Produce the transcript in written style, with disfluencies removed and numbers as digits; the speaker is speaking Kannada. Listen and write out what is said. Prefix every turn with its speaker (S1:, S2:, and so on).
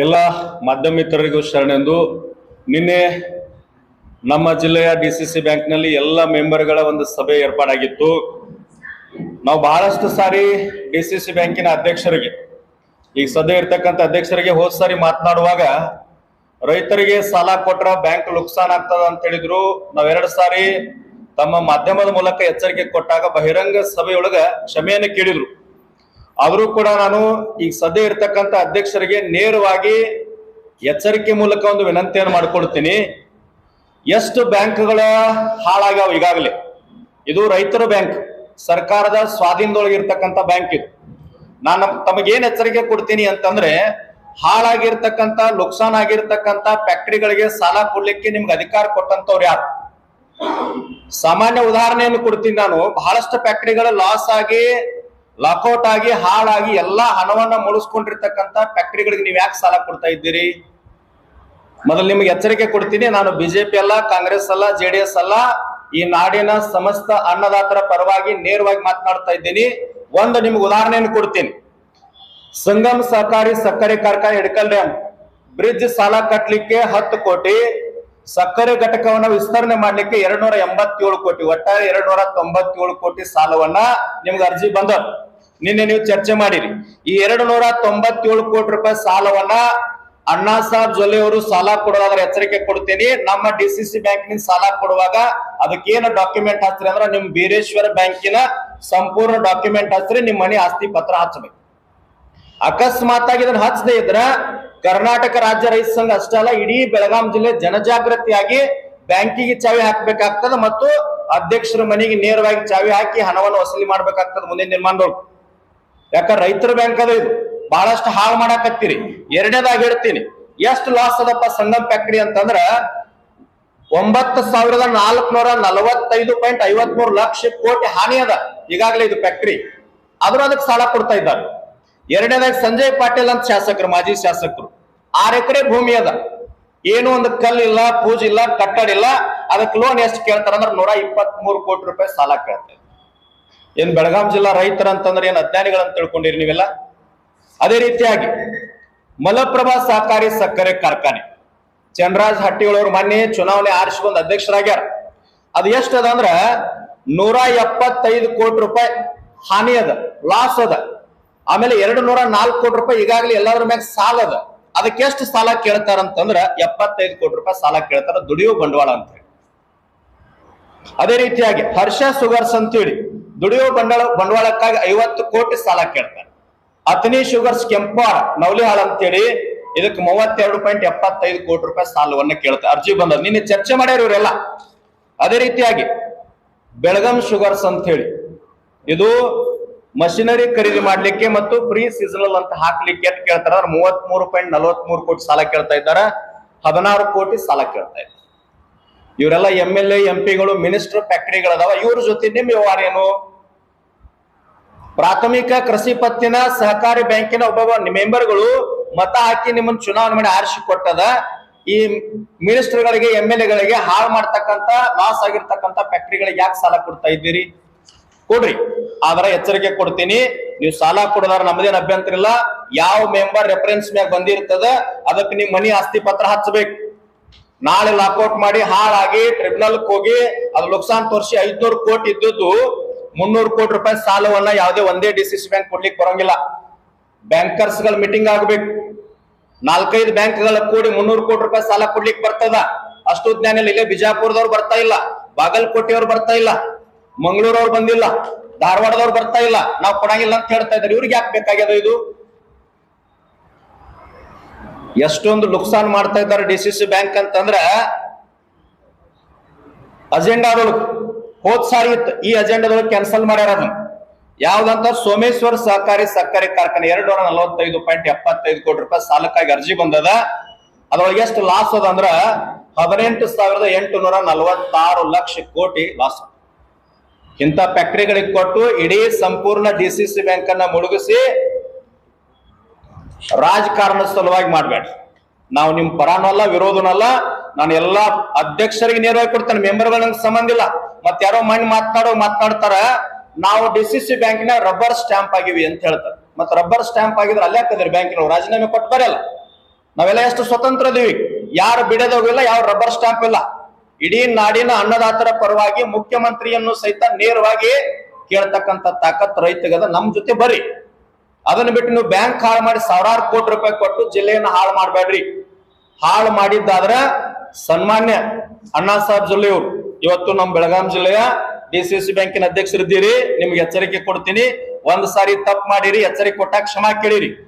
S1: ಎಲ್ಲ ಮಾಧ್ಯಮ ಮಿತ್ರರಿಗೂ ಶರಣೆಂದು ನಿನ್ನೆ ನಮ್ಮ ಜಿಲ್ಲೆಯ ಡಿಸಿಸಿ ಬ್ಯಾಂಕ್ನಲ್ಲಿ ಎಲ್ಲ ಮೆಂಬರ್ಗಳ ಒಂದು ಸಭೆ ಏರ್ಪಾಡಾಗಿತ್ತು. ನಾವು ಬಹಳಷ್ಟು ಸಾರಿ ಡಿಸಿಸಿ ಬ್ಯಾಂಕಿನ ಅಧ್ಯಕ್ಷರಿಗೆ, ಈಗ ಸದ್ಯ ಇರ್ತಕ್ಕಂಥ ಅಧ್ಯಕ್ಷರಿಗೆ ಹೋದ್ ಸಾರಿ ಮಾತನಾಡುವಾಗ ರೈತರಿಗೆ ಸಾಲ ಕೊಟ್ರ ಬ್ಯಾಂಕ್ ನುಕ್ಸಾನ್ ಆಗ್ತದ ಅಂತ ಹೇಳಿದ್ರು. ನಾವೆರಡು ಸಾರಿ ತಮ್ಮ ಮಾಧ್ಯಮದ ಮೂಲಕ ಎಚ್ಚರಿಕೆ ಕೊಟ್ಟಾಗ ಬಹಿರಂಗ ಸಭೆಯೊಳಗ ಕ್ಷಮೆಯನ್ನು ಕೇಳಿದ್ರು. ಆದರೂ ಕೂಡ ನಾನು ಈಗ ಸದ್ಯ ಇರ್ತಕ್ಕಂಥ ಅಧ್ಯಕ್ಷರಿಗೆ ನೇರವಾಗಿ ಎಚ್ಚರಿಕೆ ಮೂಲಕ ಒಂದು ವಿನಂತಿಯನ್ನು ಮಾಡ್ಕೊಳ್ತೀನಿ. ಎಷ್ಟು ಬ್ಯಾಂಕ್ಗಳ ಹಾಳಾಗ್ಯಾವ ಈಗಾಗಲೇ. ಇದು ರೈತರ ಬ್ಯಾಂಕ್, ಸರ್ಕಾರದ ಸ್ವಾಧೀನದೊಳಗೆ ಇರ್ತಕ್ಕಂಥ ಬ್ಯಾಂಕ್ ಇದು. ನಾನು ತಮಗೇನ್ ಎಚ್ಚರಿಕೆ ಕೊಡ್ತೀನಿ ಅಂತಂದ್ರೆ, ಹಾಳಾಗಿರ್ತಕ್ಕಂಥ ನುಕ್ಸಾನ್ ಆಗಿರ್ತಕ್ಕಂಥ ಫ್ಯಾಕ್ಟರಿಗಳಿಗೆ ಸಾಲ ಕೊಡ್ಲಿಕ್ಕೆ ನಿಮ್ಗೆ ಅಧಿಕಾರ ಕೊಟ್ಟಂತವ್ರು ಯಾರು? ಸಾಮಾನ್ಯ ಉದಾಹರಣೆಯನ್ನು ಕೊಡ್ತೀನಿ ನಾನು. ಬಹಳಷ್ಟು ಫ್ಯಾಕ್ಟರಿಗಳು ಲಾಸ್ ಆಗಿ, ಲಾಕೌಟ್ ಆಗಿ, ಹಾಳಾಗಿ ಎಲ್ಲಾ ಹಣವನ್ನ ಮುಳಿಸ್ಕೊಂಡಿರ್ತಕ್ಕಂಥ ಫ್ಯಾಕ್ಟರಿಗಳಿಗೆ ನೀವು ಯಾಕೆ ಸಾಲ ಕೊಡ್ತಾ ಇದ್ದೀರಿ? ಮೊದಲು ನಿಮ್ಗೆ ಎಚ್ಚರಿಕೆ ಕೊಡ್ತೀನಿ. ನಾನು ಬಿಜೆಪಿ ಅಲ್ಲ, ಕಾಂಗ್ರೆಸ್ ಅಲ್ಲ, ಜೆಡಿಎಸ್ ಅಲ್ಲ, ಈ ನಾಡಿನ ಸಮಸ್ತ ಅನ್ನದಾತರ ಪರವಾಗಿ ನೇರವಾಗಿ ಮಾತನಾಡ್ತಾ ಇದ್ದೀನಿ. ಒಂದು ನಿಮ್ಗೆ ಉದಾಹರಣೆಯನ್ನು ಕೊಡ್ತೀನಿ. ಸಂಗಮ್ ಸಹಕಾರಿ ಸಕ್ಕರೆ ಕಾರ್ಖಾನೆ ಎಡಕಲ್ ಡ್ಯಾಮ್ ಬ್ರಿಡ್ಜ್ ಸಾಲ ಕಟ್ಟಲಿಕ್ಕೆ 10 ಕೋಟಿ, ಸಕ್ಕರೆ ಘಟಕವನ್ನ ವಿಸ್ತರಣೆ ಮಾಡ್ಲಿಕ್ಕೆ 287 ಕೋಟಿ, ಒಟ್ಟಾರೆ 297 ಕೋಟಿ ಸಾಲವನ್ನ ನಿಮ್ಗೆ ಅರ್ಜಿ ಬಂದ ನಿನ್ನೆ ನೀವು ಚರ್ಚೆ ಮಾಡಿರಿ. ಈ 297 ಕೋಟಿ ರೂಪಾಯಿ ಸಾಲವನ್ನ ಅಣ್ಣಾ ಸಾಹೇಬ್ ಜೊಲ್ಲೆ ಅವರು ಸಾಲ ಕೊಡೋದಾದ್ರೆ ಎಚ್ಚರಿಕೆ ಕೊಡ್ತೀನಿ. ನಮ್ಮ ಡಿಸಿಸಿ ಬ್ಯಾಂಕಿನ ಸಾಲ ಕೊಡುವಾಗ ಅದಕ್ಕೇನು ಡಾಕ್ಯುಮೆಂಟ್ ಹಚ್ಚ್ರಿ ಅಂದ್ರೆ ನಿಮ್ ಬೀರೇಶ್ವರ ಬ್ಯಾಂಕಿನ ಸಂಪೂರ್ಣ ಡಾಕ್ಯುಮೆಂಟ್ ಹಚ್ಚ್ರಿ, ನಿಮ್ ಮನೆ ಆಸ್ತಿ ಪತ್ರ ಹಚ್ಚಬೇಕು. ಅಕಸ್ಮಾತ್ ಆಗಿ ಇದನ್ನ ಹಚ್ಚದೆ ಇದ್ರ ಕರ್ನಾಟಕ ರಾಜ್ಯ ರೈತ ಸಂಘ ಅಷ್ಟೇ ಅಲ್ಲ, ಇಡೀ ಬೆಳಗಾಂ ಜಿಲ್ಲೆ ಜನಜಾಗೃತಿಯಾಗಿ ಬ್ಯಾಂಕಿಗೆ ಚಾವಿ ಹಾಕ್ಬೇಕಾಗ್ತದೆ ಮತ್ತು ಅಧ್ಯಕ್ಷರ ಮನೆಗೆ ನೇರವಾಗಿ ಚಾವಿ ಹಾಕಿ ಹಣವನ್ನು ವಸೂಲಿ ಮಾಡ್ಬೇಕಾಗ್ತದೆ ಮುಂದಿನ ನಿರ್ಮಾಣದೊಳಗೆ. ಯಾಕಂದ್ರೆ ರೈತರ ಬ್ಯಾಂಕ್ ಅದ ಇದು. ಬಹಳಷ್ಟು ಹಾಳು ಮಾಡಾಕತ್ತೀರಿ. ಎರಡನೇದಾಗಿ ಹೇಳ್ತೀನಿ, ಎಷ್ಟು ಲಾಸ್ ಅದಪ್ಪ ಸಂಗಮ್ ಫ್ಯಾಕ್ಟರಿ ಅಂತಂದ್ರ 9,445.53 ಲಕ್ಷ ಕೋಟಿ ಹಾನಿ ಅದ ಈಗಾಗಲೇ ಇದು ಫ್ಯಾಕ್ಟರಿ. ಆದ್ರೂ ಅದಕ್ಕೆ ಸಾಲ ಕೊಡ್ತಾ ಇದ್ದಾರೆ. ಎರಡನೇದಾಗಿ ಸಂಜಯ್ ಪಾಟೀಲ್ ಅಂತ ಶಾಸಕರು, ಮಾಜಿ ಶಾಸಕರು, 6 ಎಕರೆ ಭೂಮಿ ಅದ, ಏನು ಒಂದು ಕಲ್ಲಿಲ್ಲ, ಪೂಜೆ ಇಲ್ಲ, ಕಟ್ಟಡ ಇಲ್ಲ, ಅದಕ್ಕೆ ಲೋನ್ ಎಷ್ಟು ಕೇಳ್ತಾರ ಅಂದ್ರೆ 123 ಕೋಟಿ ರೂಪಾಯಿ ಸಾಲ ಕೇಳ್ತಾರೆ. ಏನ್ ಬೆಳಗಾಂ ಜಿಲ್ಲಾ ರೈತರ ಅಂತಂದ್ರೆ ಏನ್ ಅಜ್ಞಾನಿಗಳಂತ ತಿಳ್ಕೊಂಡಿರಿ ನೀವೆಲ್ಲ? ಅದೇ ರೀತಿಯಾಗಿ ಮಲಪ್ರಭಾ ಸಹಕಾರಿ ಸಕ್ಕರೆ ಕಾರ್ಖಾನೆ ಚಂದ್ರರಾಜ್ ಹಟ್ಟಿಗಳವರು ಮೊನ್ನೆ ಚುನಾವಣೆ ಆರಿಸಿಕೊಂಡು ಅಧ್ಯಕ್ಷರಾಗ್ಯಾರ. ಅದು ಎಷ್ಟು ಅದ ಅಂದ್ರ 175 ಕೋಟಿ ರೂಪಾಯಿ ಹಾನಿ ಅದ, ಲಾಸ್ ಅದ. ಆಮೇಲೆ 204 ಕೋಟಿ ರೂಪಾಯಿ ಈಗಾಗಲೇ ಎಲ್ಲಾದ್ರ ಮ್ಯಾಗ ಸಾಲ ಅದ. ಅದಕ್ಕೆ ಎಷ್ಟು ಸಾಲ ಕೇಳ್ತಾರ ಅಂತಂದ್ರ 75 ಕೋಟಿ ರೂಪಾಯಿ ಸಾಲ ಕೇಳ್ತಾರ, ದುಡಿಯೋ ಬಂಡವಾಳ ಅಂತ ಹೇಳಿ. ಅದೇ ರೀತಿಯಾಗಿ ಹರ್ಷ ಶುಗರ್ಸ್ ಅಂತೇಳಿ ದುಡಿಯೋ ಬಂಡವಾಳಕ್ಕಾಗಿ 50 ಕೋಟಿ ಸಾಲ ಕೇಳ್ತಾರೆ. ಅತನಿ ಶುಗರ್ಸ್ ಕೆಂಪಾರ ನವಲಿಹಾಳ ಅಂತೇಳಿ ಇದಕ್ಕೆ 32.75 ಕೋಟಿ ರೂಪಾಯಿ ಸಾಲವನ್ನ ಕೇಳ್ತಾರೆ. ಅರ್ಜಿ ಬಂದ ನಿನ್ನೆ ಚರ್ಚೆ ಮಾಡ್ಯಾರ ಇವರೆಲ್ಲ. ಅದೇ ರೀತಿಯಾಗಿ ಬೆಳಗಾಂ ಶುಗರ್ಸ್ ಅಂತ ಹೇಳಿ ಇದು ಮಷಿನರಿ ಖರೀದಿ ಮಾಡ್ಲಿಕ್ಕೆ ಮತ್ತು ಪ್ರೀ ಸೀಸನಲ್ ಅಂತ ಹಾಕ್ಲಿಕ್ಕೆ ಎಷ್ಟು ಕೇಳ್ತಾರ 33.43 ಕೋಟಿ ಸಾಲ ಕೇಳ್ತಾ ಇದ್ದಾರ. 16 ಕೋಟಿ ಸಾಲ ಕೇಳ್ತಾ ಇದ್ದಾರೆ. ಇವರೆಲ್ಲ MLA MP ಗಳು, ಮಿನಿಸ್ಟರ್ ಫ್ಯಾಕ್ಟರಿಗಳದಾವ. ಇವ್ರ ಜೊತೆ ನಿಮ್ ವ್ಯವಹಾರ ಏನು? ಪ್ರಾಥಮಿಕ ಕೃಷಿ ಪತ್ತಿನ ಸಹಕಾರಿ ಬ್ಯಾಂಕಿನ ಒಬ್ಬ ಮೆಂಬರ್ಗಳು ಮತ ಹಾಕಿ ನಿಮ್ಮನ್ನ ಚುನಾವಣೆ ಮಾಡಿ ಆರಿಸಿ ಕೊಟ್ಟದ. ಈ ಮಿನಿಸ್ಟರ್ಗಳಿಗೆ, MLA ಗಳಿಗೆ ಹಾಳು ಮಾಡ್ತಕ್ಕಂಥ, ಲಾಸ್ ಆಗಿರ್ತಕ್ಕಂಥ ಫ್ಯಾಕ್ಟರಿಗಳಿಗೆ ಯಾಕೆ ಸಾಲ ಕೊಡ್ತಾ ಇದ್ದೀರಿ? ಕೊಡ್ರಿ. ಆದ್ರೆ ಎಚ್ಚರಿಕೆ ಕೊಡ್ತೀನಿ, ನೀವು ಸಾಲ ಕೊಡೋದಾರ ನಮ್ದೇನ್ ಅಭ್ಯಂತರ ಇಲ್ಲ. ಯಾವ ಮೆಂಬರ್ ರೆಫರೆನ್ಸ್ ಮ್ಯಾಗ ಬಂದಿರ್ತದ ಅದಕ್ಕೆ ನಿಮ್ ಮನಿ ಆಸ್ತಿ ಪತ್ರ ಹಚ್ಚಬೇಕು. ನಾಳೆ ಲಾಕೌಟ್ ಮಾಡಿ ಹಾಳಾಗಿ ಟ್ರಿಬ್ಯುನಲ್ ಹೋಗಿ ಅದು ನುಕ್ಸಾನ್ ತೋರಿಸಿ 500 ಕೋಟಿ ಇದ್ದದ್ದು 300 ಕೋಟಿ ರೂಪಾಯಿ ಸಾಲವನ್ನ ಯಾವುದೇ ಒಂದೇ ಡಿಸಿಸಿ ಬ್ಯಾಂಕ್ ಕೊಡ್ಲಿಕ್ಕೆ ಬರೋಂಗಿಲ್ಲ. ಬ್ಯಾಂಕರ್ಸ್ ಗಳ ಮೀಟಿಂಗ್ ಆಗ್ಬೇಕು. 4-5 ಬ್ಯಾಂಕ್ಗಳ ಕೂಡಿ 300 ಕೋಟಿ ರೂಪಾಯಿ ಸಾಲ ಕೊಡ್ಲಿಕ್ಕೆ ಬರ್ತದ. ಅಷ್ಟು ಜ್ಞಾನ ಇಲ್ಲ. ಇಲ್ಲೇ ಬಿಜಾಪುರದವ್ರು ಬರ್ತಾ ಇಲ್ಲ, ಬಾಗಲಕೋಟೆಯವ್ರು ಬರ್ತಾ ಇಲ್ಲ, ಮಂಗಳೂರವ್ರು ಬಂದಿಲ್ಲ, ಧಾರವಾಡದವ್ರು ಬರ್ತಾ ಇಲ್ಲ, ನಾವು ಕೊಡಂಗಿಲ್ಲ ಅಂತ ಹೇಳ್ತಾ ಇದ್ದಾರೆ. ಇವ್ರಿಗೆ ಯಾಕೆ ಬೇಕಾಗ್ಯದ ಇದು? ಎಷ್ಟೊಂದು ನುಕ್ಸಾನ್ ಮಾಡ್ತಾ ಇದ್ದಾರೆ ಡಿಸಿಸಿ ಬ್ಯಾಂಕ್ ಅಂತಂದ್ರ ಅಜೆಂಡಾದೊಳಗೆ ಹೋದ್ ಸಾರಿ ಇತ್ತು, ಈ ಅಜೆಂಡಾದೊಳಗೆ ಕ್ಯಾನ್ಸಲ್ ಮಾಡ್ಯಾರ. ಅದನ್ನ ಯಾವ್ದಂತ ಸೋಮೇಶ್ವರ್ ಸಹಕಾರಿ ಸಕ್ಕರೆ ಕಾರ್ಖಾನೆ 245.75 ಕೋಟಿ ರೂಪಾಯಿ ಸಾಲಕ್ಕಾಗಿ ಅರ್ಜಿ ಬಂದದ. ಅದ್ರೊಳಗೆ ಎಷ್ಟು ಲಾಸ್ ಅದ ಅಂದ್ರ 18,846 ಲಕ್ಷ ಕೋಟಿ ಲಾಸ್. ಇಂಥ ಫ್ಯಾಕ್ಟರಿಗಳಿಗೆ ಕೊಟ್ಟು ಇಡೀ ಸಂಪೂರ್ಣ ಡಿಸಿಸಿ ಬ್ಯಾಂಕ್ ಅನ್ನ ಮುಳುಗಿಸಿ ರಾಜಕಾರಣದ ಸಲುವಾಗಿ ಮಾಡ್ಬೇಡ್ರಿ. ನಾವು ನಿಮ್ ಪರಾನಲ್ಲ, ವಿರೋಧನಲ್ಲ. ನಾನು ಎಲ್ಲಾ ಅಧ್ಯಕ್ಷರಿಗೆ ನೇರವಾಗಿ ಕೊಡ್ತೇನೆ, ಮೆಂಬರ್ಗಳು ನಂಗೆ ಸಂಬಂಧ ಇಲ್ಲ. ಮತ್ ಯಾರೋ ಮಣ್ಣು ಮಾತನಾಡ್ತಾರ ನಾವು ಡಿಸಿಸಿ ಬ್ಯಾಂಕಿನ ರಬ್ಬರ್ ಸ್ಟ್ಯಾಂಪ್ ಆಗಿವಿ ಅಂತ ಹೇಳ್ತಾರೆ. ಮತ್ತೆ ರಬ್ಬರ್ ಸ್ಟ್ಯಾಂಪ್ ಆಗಿದ್ರೆ ಅಲ್ಲೇ ಹಾಕಿದ್ರಿ ಬ್ಯಾಂಕಿನವ್ರು ರಾಜೀನಾಮೆ ಕೊಟ್ಟು ಬರಲ್ಲ. ನಾವೆಲ್ಲ ಎಷ್ಟು ಸ್ವತಂತ್ರ ಇದೀವಿ, ಯಾರು ಬಿಡೋದೋಗಿಲ್ಲ, ಯಾವ ರಬ್ಬರ್ ಸ್ಟಾಂಪ್ ಇಲ್ಲ. ಇಡೀ ನಾಡಿನ ಅನ್ನದಾತರ ಪರವಾಗಿ ಮುಖ್ಯಮಂತ್ರಿಯನ್ನು ಸಹಿತ ನೇರವಾಗಿ ಕೇಳ್ತಕ್ಕಂಥ ತಾಕತ್ ರೈತಗದ. ನಮ್ ಜೊತೆ ಬರ್ರಿ. ಅದನ್ನ ಬಿಟ್ಟು ನೀವು ಬ್ಯಾಂಕ್ ಹಾಳು ಮಾಡಿ ಸಾವಿರಾರು ಕೋಟಿ ರೂಪಾಯಿ ಕೊಟ್ಟು ಜಿಲ್ಲೆಯನ್ನು ಹಾಳು ಮಾಡಬೇಡ್ರಿ. ಹಾಳು ಮಾಡಿದ್ದಾದ್ರ ಸನ್ಮಾನ್ಯ ಅಣ್ಣಾ ಸಾಹೇಬ್ ಜೊಲ್ಲೆ ಅವರು ಇವತ್ತು ನಮ್ಮ ಬೆಳಗಾಂ ಜಿಲ್ಲೆಯ DCC ಬ್ಯಾಂಕಿನ ಅಧ್ಯಕ್ಷರಿದ್ದೀರಿ. ನಿಮ್ಗೆ ಎಚ್ಚರಿಕೆ ಕೊಡ್ತೀನಿ, ಒಂದ್ ಸಾರಿ ತಪ್ಪು ಮಾಡಿರಿ, ಎಚ್ಚರಿಕೆ ಕೊಟ್ಟಾಗ ಕ್ಷಮಾ ಕೇಳಿರಿ.